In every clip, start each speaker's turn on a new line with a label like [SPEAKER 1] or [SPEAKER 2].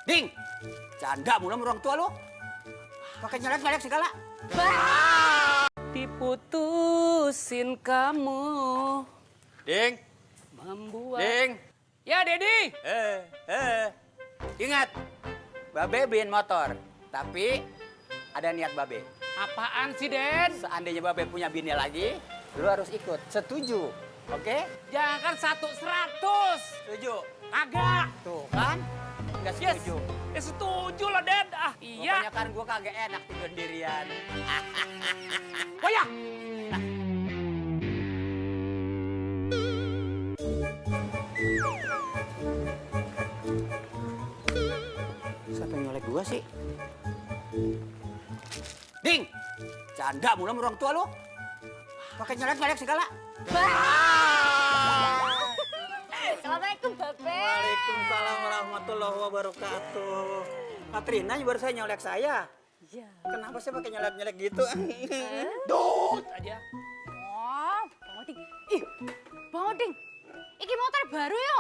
[SPEAKER 1] Ding, canda mulu sama orang tua lu. Pakai nyelek-nyelek segala.
[SPEAKER 2] Diputusin kamu
[SPEAKER 1] Ding,
[SPEAKER 2] membuat.
[SPEAKER 1] Ding.
[SPEAKER 2] Ya, Dedi.
[SPEAKER 1] Ingat, Babe beliin motor, tapi ada niat Babe.
[SPEAKER 2] Apaan sih, Den?
[SPEAKER 1] Seandainya Babe punya bini lagi, lu harus ikut. Setuju, oke?
[SPEAKER 2] Jangan 100.
[SPEAKER 1] Setuju.
[SPEAKER 2] Kagak.
[SPEAKER 1] Tuh kan, nggak
[SPEAKER 2] Yes.
[SPEAKER 1] setuju.
[SPEAKER 2] Ya setuju lah, Den. Ah, iya.
[SPEAKER 1] Pokoknya kan gua kagak enak tidur sendirian.
[SPEAKER 2] Oh ya.
[SPEAKER 1] Siapa yang nyolek gua sih? Ding, canda mulu sama orang tua lu. Pakai nyolek-nyolek segala.
[SPEAKER 3] Assalamualaikum, Babe.
[SPEAKER 1] Waalaikumsalam warahmatullahi wabarakatuh. Katrina baru saya nyolek saya.
[SPEAKER 3] Iya.
[SPEAKER 1] Kenapa sih pakai nyolek-nyolek gitu?
[SPEAKER 2] Dut aja.
[SPEAKER 3] Oh, Bang Oding. Ih, Bang Oding. Iki motor baru ya?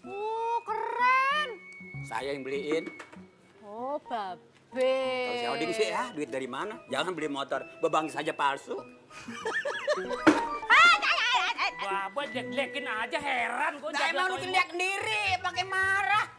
[SPEAKER 3] Oh, keren.
[SPEAKER 1] Saya yang beliin.
[SPEAKER 3] Oh, Babe.
[SPEAKER 1] Kalau si Oding sih ya, duit dari mana? Jangan beli motor, bebang saja palsu.
[SPEAKER 2] Baba jelek-jelekin aja, heran gua.
[SPEAKER 1] Nah emang lu lihat sendiri, pakai marah.